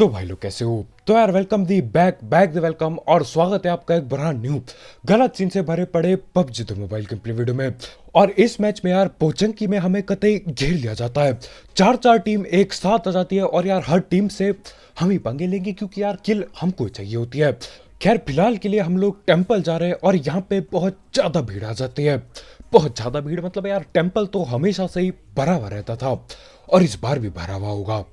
तो भाई लोग कैसे हो। तो यार welcome the back back the welcome और स्वागत है आपका एक ब्रांड न्यू गलत सीन से भरे पड़े PUBG the mobile game play video में। और इस मैच में यार पोचंकी में हमें कतई घेर लिया जाता है। चार चार टीम एक साथ आ जाती है और यार हर टीम से हम ही पंगे लेंगे क्योंकि यार किल हमको चाहिए होती है। खैर फिलहाल के लिए हम लोग टेम्पल जा रहे हैं और यहाँ पे बहुत ज्यादा भीड़ आ जाती है। बहुत ज्यादा भीड़ मतलब यार टेम्पल तो हमेशा से ही भरा हुआ रहता था और इस बार भी भरा हुआ होगा।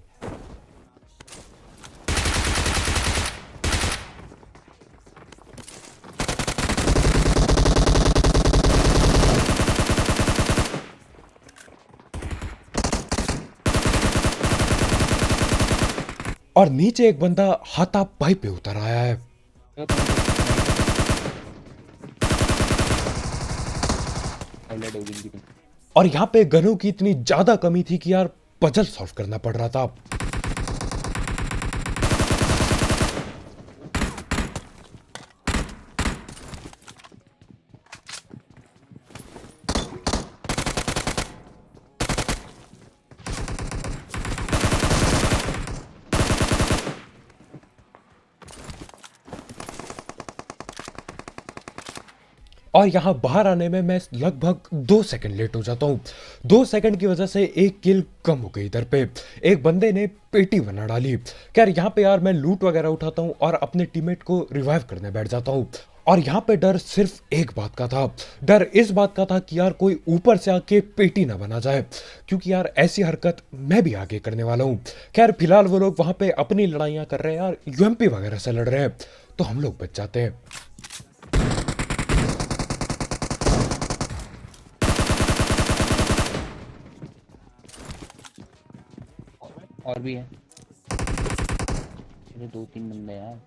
और नीचे एक बंदा हाथापाई पे उतर आया है। और यहाँ पे गनों की इतनी ज्यादा कमी थी कि यार पजल सॉल्व करना पड़ रहा था। और यहाँ बाहर आने में मैं लगभग 2 सेकंड लेट हो जाता हूँ। 2 सेकंड की वजह से एक किल कम हो गई। इधर पे एक बंदे ने पेटी बना डाली। खैर यहाँ पे यार मैं लूट वगैरह उठाता हूँ और अपने टीममेट को रिवाइव करने बैठ जाता हूँ। और यहाँ पे डर सिर्फ एक बात का था। डर इस बात का था कि यार कोई ऊपर से आके पेटी ना बना जाए क्योंकि यार ऐसी हरकत मैं भी आगे करने वाला हूँ। खैर फिलहाल वो लोग वहां पे अपनी लड़ाइयाँ कर रहे हैं यार, यूएमपी वगैरह से लड़ रहे हैं, तो हम लोग बच जाते हैं। और भी है। चलो दो तीन बंदे यार।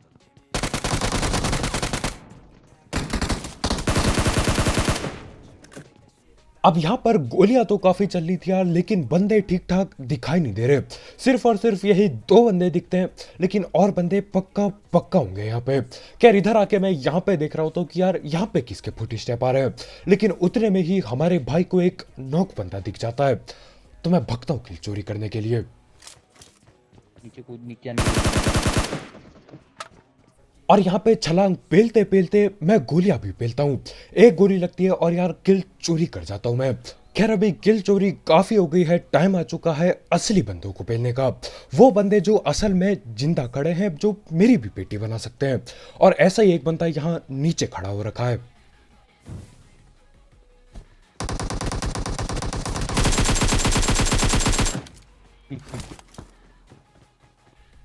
अब यहाँ पर गोलियां तो काफी चल रही थी यार, लेकिन बंदे ठीक ठाक दिखाई नहीं दे रहे। सिर्फ और सिर्फ यही 2 बंदे दिखते हैं, लेकिन और बंदे पक्का पक्का होंगे यहाँ पे। खैर इधर आके मैं यहाँ पे देख रहा होता हूँ कि यार यहाँ पे किसके फुट स्टेप आ रहे हैं, लेकिन उतने में ही हमारे भाई को एक नॉक बंदा दिख जाता है। तो मैं भगता हूँ किल चोरी करने के लिए। नीचे कूद नीचे नहीं। और यहाँ पे छलांग पेलते पेलते मैं गोलियां भी पेलता हूँ। एक गोली लगती है और यार किल चोरी कर जाता हूँ मैं। खैर अभी किल चोरी काफी हो गई है, टाइम आ चुका है असली बंदों को पेलने का। वो बंदे जो असल में जिंदा खड़े हैं, जो मेरी भी पेटी बना सकते हैं। और ऐसा ही एक बंदा यहाँ नीचे खड़ा हो रखा है।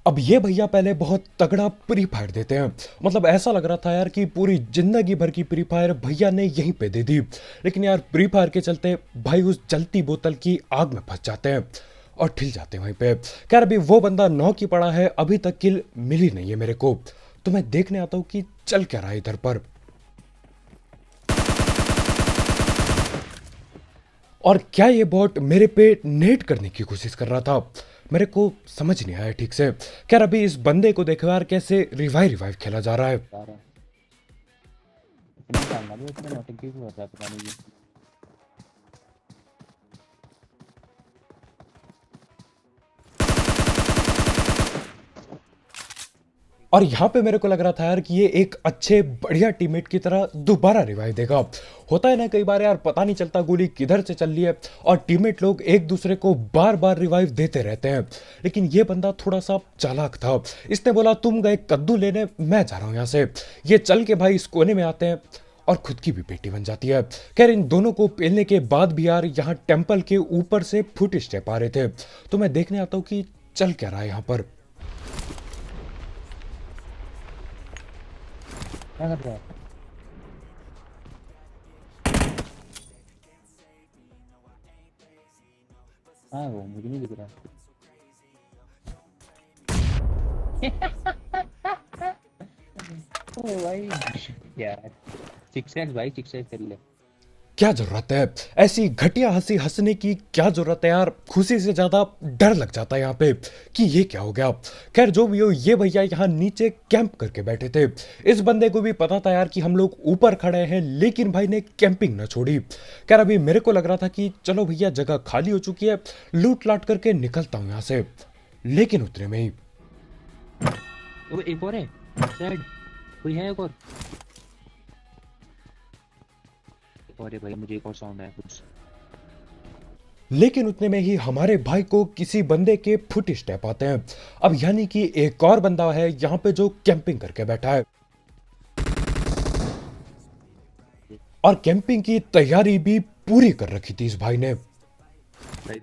अब ये भैया पहले बहुत तगड़ा प्री फायर देते हैं। मतलब ऐसा लग रहा था यार कि पूरी जिंदगी भर की प्री फायर भैया ने यहीं पे दे दी। लेकिन यार प्री फायर के चलते भाई उस जलती बोतल की आग में फंस जाते हैं और ठिल जाते हैं वहीं पे। खैर अभी वो बंदा नॉक ही पड़ा है, अभी तक किल मिली नहीं है मेरे को। तो मैं देखने आता हूँ कि चल क्या रहा है इधर पर। और क्या ये बॉट मेरे पे नेट करने की कोशिश कर रहा था, मेरे को समझ नहीं आया ठीक से। खैर अभी इस बंदे को देखो यार कैसे रिवाइव रिवाइव खेला जा रहा है। इतनी टाइम लगी उसमें नौटंकी क्यों कर रहा है पता नहीं। और यहाँ पे मेरे को लग रहा था यार कि ये एक अच्छे बढ़िया टीममेट की तरह दोबारा रिवाइव देगा। होता है ना कई बार यार, पता नहीं चलता गोली किधर से चल रही है और टीममेट लोग एक दूसरे को बार बार रिवाइव देते रहते हैं। लेकिन ये बंदा थोड़ा सा चालाक था। इसने बोला तुम गए कद्दू लेने, मैं जा रहा हूँ यहाँ से। ये चल के भाई इस कोने में आते हैं और खुद की भी पेटी बन जाती है। खैर इन दोनों को पेलने के बाद भी यार यहाँ टेम्पल के ऊपर से फुट स्टेप आ रहे थे। तो मैं देखने आता हूँ कि चल क्या रहा है यहाँ पर। क्या कर रहा है? हाँ वो मुझे नहीं दिख रहा। ओ भाई यार, सिक्स एक्स भाई, सिक्स एक्स कर ले। क्या जरूरत है ऐसी घटिया हंसी हंसने की, क्या जरूरत है यार। खुशी से ज्यादा डर लग जाता है यहाँ पे कि ये क्या हो गया। खैर जो भी हो, ये भैया यहाँ नीचे कैंप करके बैठे थे। इस बंदे को भी पता था यार कि हम लोग ऊपर खड़े हैं, लेकिन भाई ने कैंपिंग ना छोड़ी। खैर अभी मेरे को लग रहा था कि चलो भैया जगह खाली हो चुकी है, लूट लाट करके निकलता हूँ यहाँ से। लेकिन उतने में ही वो एक और है शायद, कोई है एक और है भाई, मुझे एक और साउंड आया कुछ। लेकिन उतने में ही हमारे भाई को किसी बंदे के फुट स्टेप आते हैं। अब यानी कि एक और बंदा है यहाँ पे जो कैंपिंग करके बैठा है, और कैंपिंग की तैयारी भी पूरी कर रखी थी इस भाई ने। भाई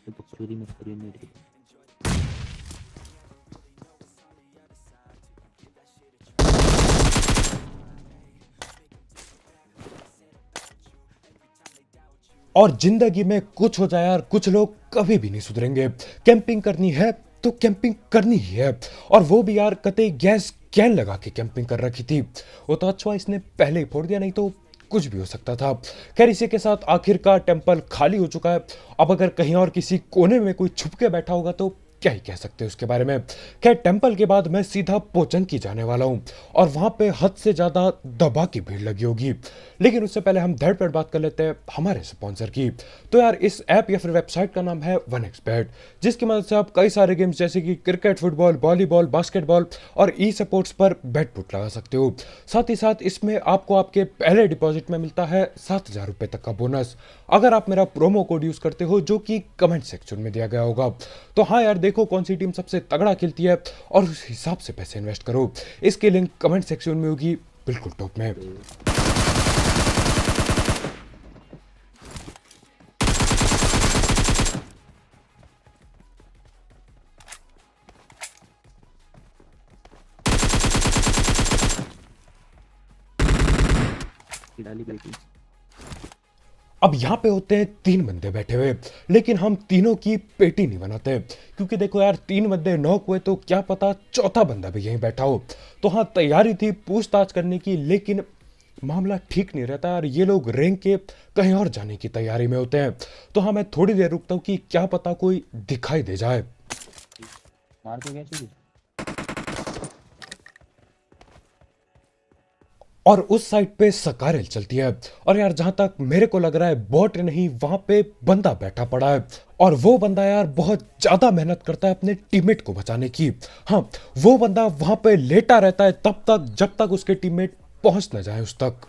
तो चोरी मत करिए मेरे। और जिंदगी में कुछ हो जाए यार, कुछ लोग कभी भी नहीं सुधरेंगे। कैंपिंग करनी है तो कैंपिंग करनी ही है, और वो भी यार कतई गैस कैन लगा के कैंपिंग कर रखी थी। वो तो अच्छा इसने पहले ही फोड़ दिया, नहीं तो कुछ भी हो सकता था। खैर इसी के साथ आखिरकार टेंपल खाली हो चुका है। अब अगर कहीं और किसी कोने में कोई छुप के बैठा होगा तो क्या ही कह सकते हैं उसके बारे में। खैर टेंपल के बाद मैं सीधा पोचंकी जाने वाला हूँ, और वहां पे हद से ज्यादा दबा की भीड़ लगी होगी। लेकिन उससे पहले हम धड़ पर बात कर लेते हैं हमारे स्पॉन्सर की। तो यार इस ऐप या फिर वेबसाइट का नाम है 1xBet, जिसकी मदद से आप कई सारे गेम्स जैसे कि क्रिकेट, फुटबॉल, वॉलीबॉल, बास्केटबॉल और ई स्पोर्ट्स पर बेट पुट लगा सकते हो। साथ ही साथ इसमें आपको आपके पहले डिपॉजिट में मिलता है 7,000 रुपए तक का बोनस, अगर आप मेरा प्रोमो कोड यूज करते हो, जो कि कमेंट सेक्शन में दिया गया होगा। तो हाँ यार देखो कौन सी टीम सबसे तगड़ा खेलती है और उस हिसाब से पैसे इन्वेस्ट करो। इसकी लिंक कमेंट सेक्शन में होगी, बिल्कुल टॉप में। डाली बेटी। अब यहाँ पे होते हैं 3 बंदे बैठे हुए, लेकिन हम तीनों की पेटी नहीं बनाते, क्योंकि देखो यार 3 बंदे नॉक हुए तो क्या पता चौथा बंदा भी यहीं बैठा हो। तो हाँ तैयारी थी पूछताछ करने की, लेकिन मामला ठीक नहीं रहता यार। ये लोग रैंक के कहीं और जाने की तैयारी में होते हैं। तो हाँ मैं थोड़ी देर रुकता हूँ कि क्या पता कोई दिखाई दे जाए। मार के गया चोरी। और उस साइड पे सकारेल चलती है, और यार जहां तक मेरे को लग रहा है बॉट नहीं, वहां पे बंदा बैठा पड़ा है, और वो बंदा यार बहुत ज्यादा मेहनत करता है अपने टीममेट को बचाने की। हाँ वो बंदा वहां पे लेटा रहता है तब तक जब तक उसके टीममेट पहुंच न जाए उस तक।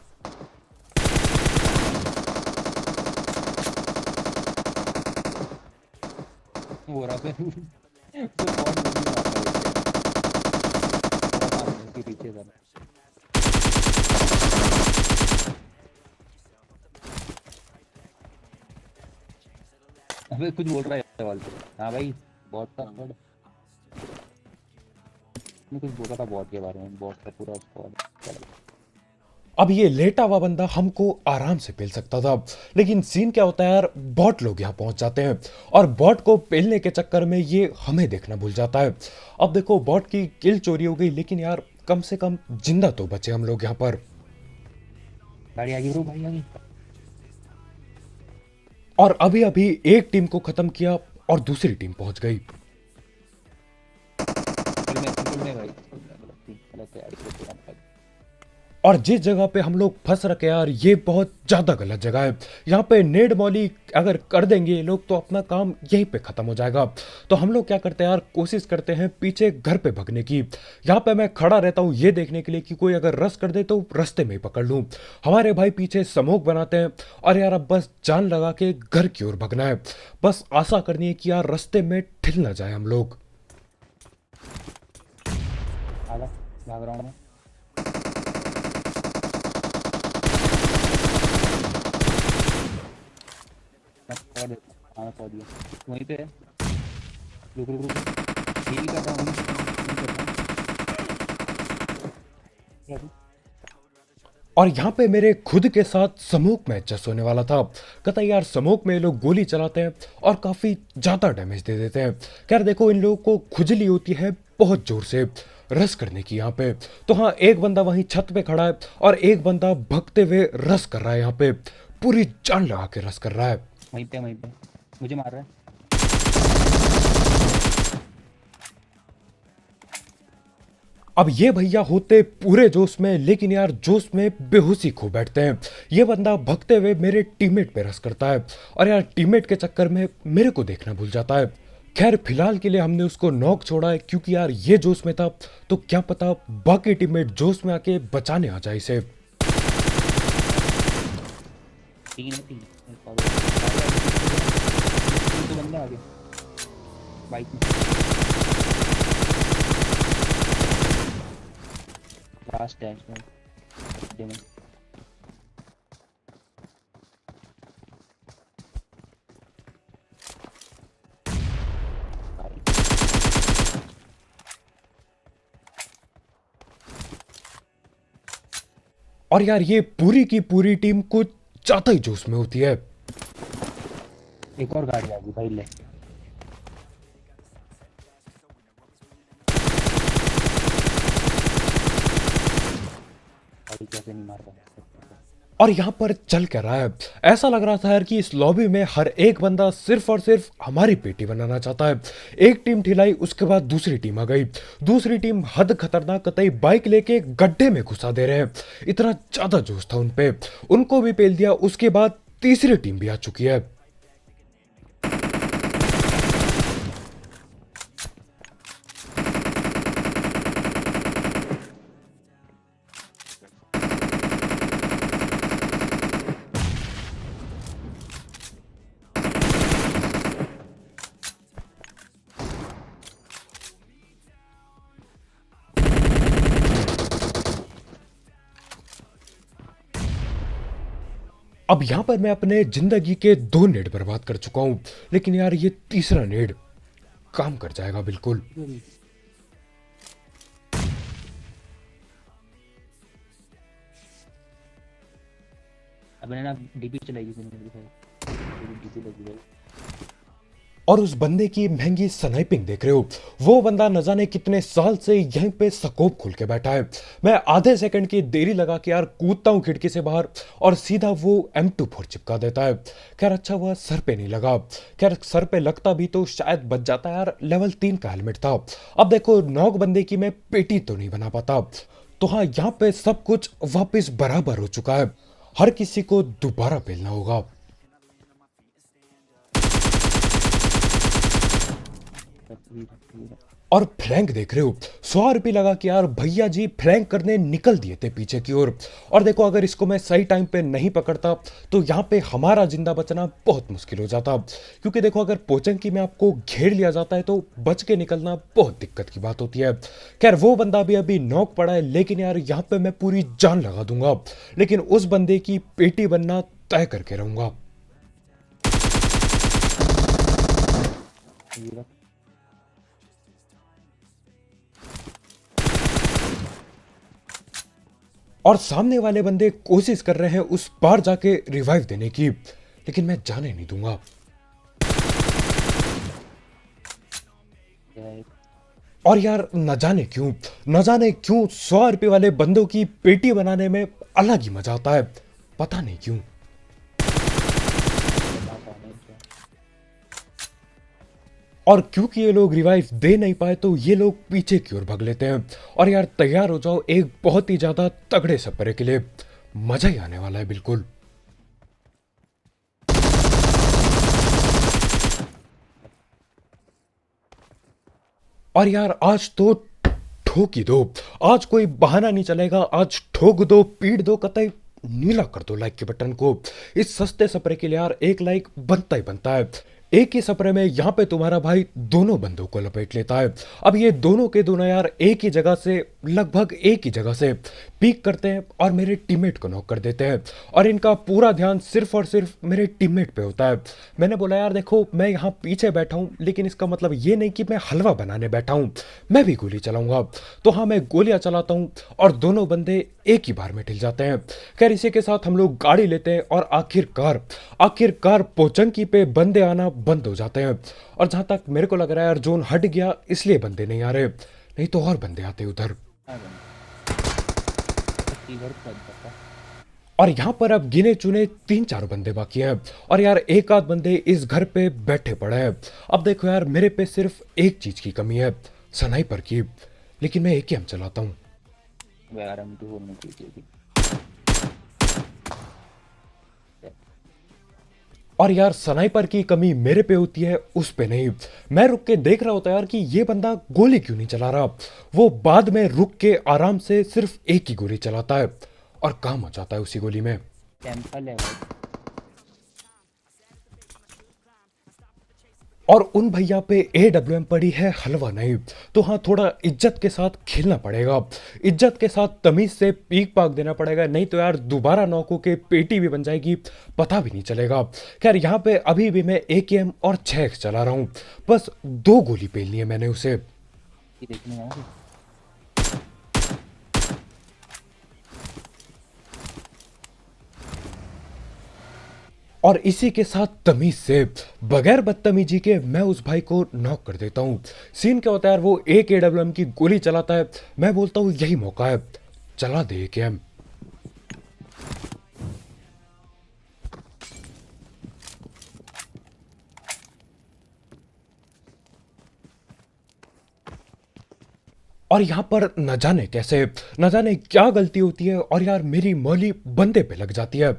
वो रहा पे तो बहुत जल्दी मारता है, बहुत सामने इसके पीछे था। अबे कुछ बोल रहा है सवाल पे। हाँ भाई बॉट का स्क्वाड, मैं कुछ बोल रहा था बॉट के बारे में, बॉट का पूरा स्क्वाड। अब ये लेटा हुआ बंदा हमको आराम से पेल सकता था, लेकिन सीन क्या होता है यार, बॉट लोग यहाँ पहुंच जाते हैं, और बॉट को पेलने के चक्कर में ये हमें देखना भूल जाता है। अब देखो बॉट की किल चोरी हो गई, लेकिन यार कम से कम जिंदा तो बचे हम लोग यहाँ पर। गाड़ी आ गई ब्रो, गाड़ी आ गई। और अभी अभी एक टीम को खत्म किया और दूसरी टीम पहुंच गई। चल मैं भाई गलत तैयारी करते हैं। और जिस जगह पे हम लोग फंस रखे यार, ये बहुत ज्यादा गलत जगह है। यहाँ पे नेड मौली अगर कर देंगे ये लोग तो अपना काम यहीं पे खत्म हो जाएगा। तो हम लोग क्या करते हैं यार, कोशिश करते हैं पीछे घर पे भगने की। यहाँ पे मैं खड़ा रहता हूँ ये देखने के लिए कि कोई अगर रस कर दे तो रास्ते में ही पकड़ लूँ। हमारे भाई पीछे स्मोक बनाते हैं, और यार अब बस जान लगा के घर की ओर भगना है। बस आशा करनी है कि यार रास्ते में ठिल ना जाए हम लोग। आजा भाग रहा हूँ मैं। मैं पकड़ देता हूँ। हाँ मैं पहुँच गया, वहीं पे है। रुक रुक रुक, यही कर रहा हूँ, यही कर रहा हूँ। और यहाँ पे मेरे खुद के साथ समूक मैच जस्ट होने वाला था। कतई यार समूक में ये लोग गोली चलाते हैं और काफी ज्यादा डैमेज दे देते हैं। खैर देखो इन लोगों को खुजली होती है बहुत जोर से रस करने की यहाँ पे। तो हाँ एक बंदा वहीं छत पे खड़ा है, और एक बंदा भगते हुए रस कर रहा है, यहाँ पे पूरी जान लगा के रस कर रहा है। वहीं पे मुझे मार रहा है। अब ये भैया होते पूरे जोश में, लेकिन यार जोश में बेहोशी खो बैठते हैं। ये बंदा भगते हुए मेरे टीममेट पे रस करता है और यार टीममेट के चक्कर में मेरे को देखना भूल जाता है। खैर फिलहाल के लिए हमने उसको नॉक छोड़ा है, क्योंकि यार ये जोश में था, तो क्या पता बाकी टीममेट जोश में आके बचाने आ जाए इसे। तीन है, तीन तो बंदा आ गया बाइक में। लास्ट है इसमें गड्ढे में। और यार ये पूरी की पूरी टीम कुछ ज्यादा ही जोश में होती है। एक और गाड़ी आ गई भाई, ले गाड़ी कैसे नहीं मार पाया। और यहाँ पर चल क्या रहा है, ऐसा लग रहा था यार कि इस लॉबी में हर एक बंदा सिर्फ और सिर्फ हमारी पेटी बनाना चाहता है। एक टीम ठिलाई, उसके बाद दूसरी टीम आ गई। दूसरी टीम हद खतरनाक कतई बाइक लेके गड्ढे में घुसा दे रहे हैं। इतना ज्यादा जोश था उनपे, उनको भी पेल दिया। उसके बाद तीसरी टीम भी आ चुकी है। अब यहां पर मैं अपने जिंदगी के 2 नेड बर्बाद कर चुका हूं, लेकिन यार ये तीसरा नेड काम कर जाएगा बिल्कुल। अब मैंने ना डीपी चलाई थी, डीपी लगी भाई। और उस बंदे की महंगी स्नाइपिंग देख रहे हो, वो बंदा न जाने कितने साल से यहीं पे स्कोप खोल के बैठा है। मैं आधे सेकंड की देरी लगा के यार कूदता हूं खिड़की से बाहर और सीधा वो M24 चिपका देता है। खैर अच्छा हुआ सर पे नहीं लगा, खैर सर पे लगता भी तो शायद बच जाता यार, लेवल 3 का हेलमेट था। अब देखो नॉक बंदे की मैं पेटी तो नहीं बना पाता। तो हाँ, यहाँ पे सब कुछ वापस बराबर हो चुका है। हर किसी को दोबारा पेलना होगा। और फ्लैंक देख रहे हो, 100 रुपये लगा कि यार भैया जी फ्लैंक करने निकल दिए थे पीछे की ओर। और देखो अगर इसको मैं सही टाइम पे नहीं पकड़ता तो यहाँ पे हमारा जिंदा बचना बहुत मुश्किल हो जाता, क्योंकि देखो अगर पोचंकी में आपको घेर लिया जाता है तो बच के निकलना बहुत दिक्कत की बात होती है। खैर वो बंदा भी अभी नॉक पड़ा है, लेकिन यार यहाँ पे मैं पूरी जान लगा दूंगा, लेकिन उस बंदे की पेटी बनना तय करके रहूंगा। और सामने वाले बंदे कोशिश कर रहे हैं उस पार जाके रिवाइव देने की, लेकिन मैं जाने नहीं दूंगा। और यार न जाने क्यों 100 रुपये वाले बंदों की पेटी बनाने में अलग ही मजा आता है, पता नहीं क्यों। और क्योंकि ये लोग रिवाइव दे नहीं पाए तो ये लोग पीछे की ओर भाग लेते हैं। और यार तैयार हो जाओ एक बहुत ही ज्यादा तगड़े सफर के लिए, मजा ही आने वाला है बिल्कुल। और यार आज तो ठोक ही दो, आज कोई बहाना नहीं चलेगा, आज ठोक दो, पीट दो, कतई नीला कर दो लाइक के बटन को। इस सस्ते सपरे के लिए यार एक लाइक बनता ही बनता है। एक ही सपरे में यहाँ पे तुम्हारा भाई दोनों बंदों को लपेट लेता है। अब ये दोनों के दोनों यार एक ही जगह से, लगभग एक ही जगह से पीक करते हैं और मेरे टीममेट को नॉक कर देते हैं। और इनका पूरा ध्यान सिर्फ और सिर्फ मेरे टीममेट पे होता है। मैंने बोला यार देखो मैं यहाँ पीछे बैठा हूँ, लेकिन इसका मतलब ये नहीं कि मैं हलवा बनाने बैठा हूँ, मैं भी गोली चलाऊंगा। तो हाँ मैं गोलियां चलाता हूँ और दोनों बंदे एक ही बार में ठिल जाते हैं। खैर इसी के साथ हम लोग गाड़ी लेते हैं और आखिरकार पोचंकी पे बंदे आना बंद हो जाते हैं। और जहां तक मेरे को लग रहा है यार जोन हट गया, इसलिए बंदे नहीं आ रहे, नहीं तो और बंदे आते उधर। और यहां पर अब गिने चुने 3-4 बंदे बाकी हैं। और यार एक आध बंदे इस घर पे बैठे पड़े हैं। अब देखो यार मेरे पे सिर्फ एक चीज की कमी है, स्नाइपर की। लेकिन मैं AKM चलाता हूँ। यार हम तो होने चाहिए थी। और यार स्नाइपर की कमी मेरे पे होती है, उस पे नहीं। मैं रुक के देख रहा होता यार कि ये बंदा गोली क्यों नहीं चला रहा। वो बाद में रुक के आराम से सिर्फ एक ही गोली चलाता है और काम हो जाता है उसी गोली में। टेम्पल है भाई। और उन भैया पे AWM पड़ी है, हलवा नहीं। तो हाँ, थोड़ा इज्जत के साथ खेलना पड़ेगा, इज्जत के साथ तमीज से पीक पाक देना पड़ेगा, नहीं तो यार दोबारा नौकों के पेटी भी बन जाएगी, पता भी नहीं चलेगा। खैर यहाँ पे अभी भी मैं AKM और 6x चला रहा हूँ, बस 2 गोली पेलनी है मैंने उसे। ये देखने आया। और इसी के साथ तमीज से, बगैर बदतमीजी के मैं उस भाई को नॉक कर देता हूँ। सीन क्या होता है यार, वो एक AWM की गोली चलाता है, मैं बोलता हूँ यही मौका है, चला दे AKM। और यहाँ पर न जाने कैसे, न जाने क्या गलती होती है और यार मेरी मौली बंदे पे लग जाती है।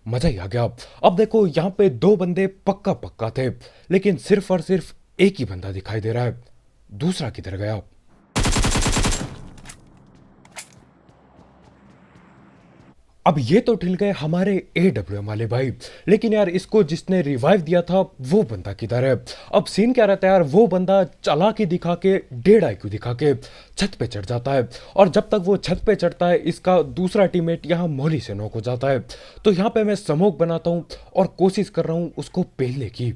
मजा ही आ गया। अब देखो यहाँ पे 2 बंदे पक्का पक्का थे, लेकिन सिर्फ और सिर्फ एक ही बंदा दिखाई दे रहा है, दूसरा किधर गया। अब ये तो ठिल गए हमारे AWM वाले भाई, लेकिन यार इसको जिसने रिवाइव दिया था वो बंदा किधर है। अब सीन क्या रहता है यार, वो बंदा चालाकी दिखा के, 1.5 IQ दिखा के छत पे चढ़ जाता है, और जब तक वो छत पे चढ़ता है इसका दूसरा टीममेट यहाँ मौली से नॉक हो जाता है। तो यहाँ पे मैं स्मोक बनाता हूँ और कोशिश कर रहा हूँ उसको पेलने की।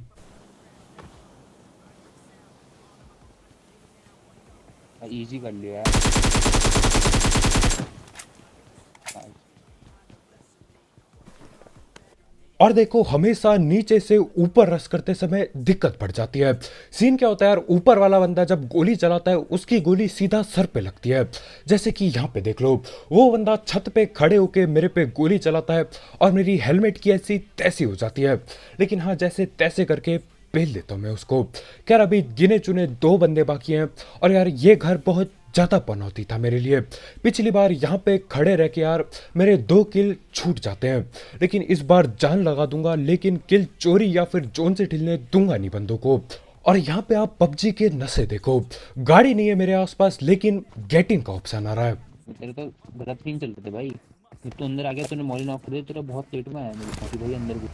इजी कर लिया यार। और देखो हमेशा नीचे से ऊपर रश करते समय दिक्कत पड़ जाती है। सीन क्या होता है यार, ऊपर वाला बंदा जब गोली चलाता है उसकी गोली सीधा सर पे लगती है, जैसे कि यहाँ पे देख लो, वो बंदा छत पे खड़े होके मेरे पे गोली चलाता है और मेरी हेलमेट की ऐसी तैसी हो जाती है, लेकिन हाँ जैसे तैसे करके पेल देता हूँ मैं उसको। खैर अभी गिने चुने 2 बंदे बाकी हैं, और यार ये घर बहुत ज्यादा पनौती था मेरे लिए। पिछली बार यहाँ पे खड़े रह के यार मेरे 2 किल छूट जाते हैं, लेकिन इस बार जान लगा दूंगा, लेकिन किल चोरी या फिर जोन से ढिलने दूंगा नहीं बंदों को। और यहाँ पे आप PUBG के नशे देखो, गाड़ी नहीं है मेरे आसपास, लेकिन गेटिंग का ऑप्शन आ रहा है। तेरे तो गलत सीन चल रहे थे भाई। तू अंदर आ गया, तूने मॉली नॉक कर दिया, तेरा बहुत लेट में आया मेरे पास भाई अंदर घुस।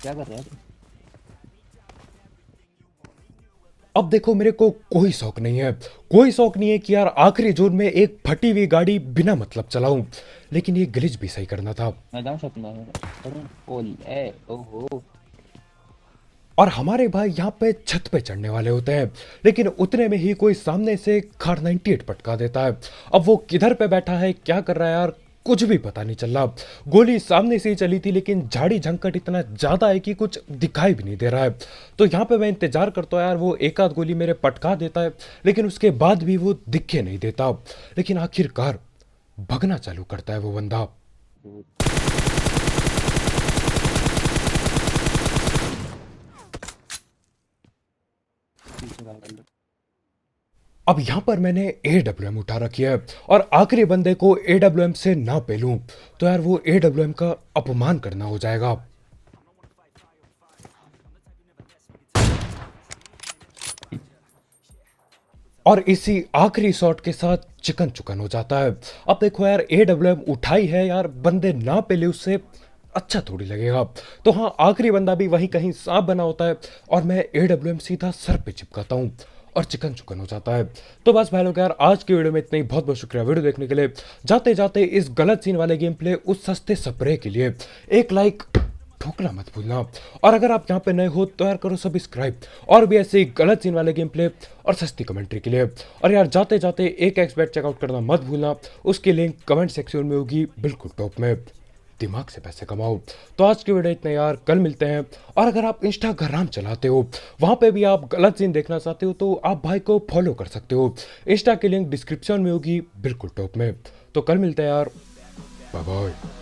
क्या कर रहा है तू? अब देखो मेरे को कोई शौक नहीं है, कोई शौक नहीं है कि यार आखिरी जोन में एक फटी हुई गाड़ी बिना मतलब चलाऊं, लेकिन ये ग्लिच भी सही करना था। मैं जाऊँ शॉपिंग करूँ? ओले ओहो। और हमारे भाई यहाँ पे छत पे चढ़ने वाले होते हैं, लेकिन उतने में ही कोई सामने से कार 98 पटका देता है। अब वो किधर पे बैठा है, क्या कर रहा है यार, कुछ भी पता नहीं चल रहा। गोली सामने से ही चली थी, लेकिन झाड़ी झंकट इतना ज्यादा है कि कुछ दिखाई भी नहीं दे रहा है। तो यहाँ पे मैं इंतजार करता हूँ यार, वो एक आध गोली मेरे पटका देता है, लेकिन उसके बाद भी वो दिखे नहीं देता। लेकिन आखिरकार भगना चालू करता है वो बंदा। अब यहाँ पर मैंने AWM उठा रखी है, और आखिरी बंदे को AWM से ना पेलूं तो यार वो AWM का अपमान करना हो जाएगा। और इसी आखिरी शॉट के साथ चिकन चुकन हो जाता है। अब देखो यार AWM उठाई है यार, बंदे ना पेले उससे अच्छा थोड़ी लगेगा। तो हाँ, आखिरी बंदा भी वहीं कहीं सांप बना होता है, और मैं AWM सीधा सर पे चिपकाता हूँ और चिकन चुकन हो जाता है। तो बस भाई लोग यार, आज की वीडियो में इतना ही। बहुत बहुत शुक्रिया वीडियो देखने के लिए। जाते जाते इस गलत सीन वाले गेम प्ले, उस सस्ते स्प्रे के लिए एक लाइक ठोकना मत भूलना। और अगर आप यहाँ पे नए हो तो यार करो सब्सक्राइब, और भी ऐसे ही गलत सीन वाले गेम प्ले और सस्ती कमेंट्री के लिए। और यार जाते जाते एक एक्सबेट चेकआउट करना मत भूलना, उसकी लिंक कमेंट सेक्शन में होगी बिल्कुल टॉप में। दिमाग से पैसे कमाओ। तो आज की वीडियो इतना यार, कल मिलते हैं। और अगर आप इंस्टाग्राम चलाते हो, वहां पे भी आप गलत सीन देखना चाहते हो, तो आप भाई को फॉलो कर सकते हो, इंस्टा की लिंक डिस्क्रिप्शन में होगी बिल्कुल टॉप में। तो कल मिलते हैं यार, बाय बाय।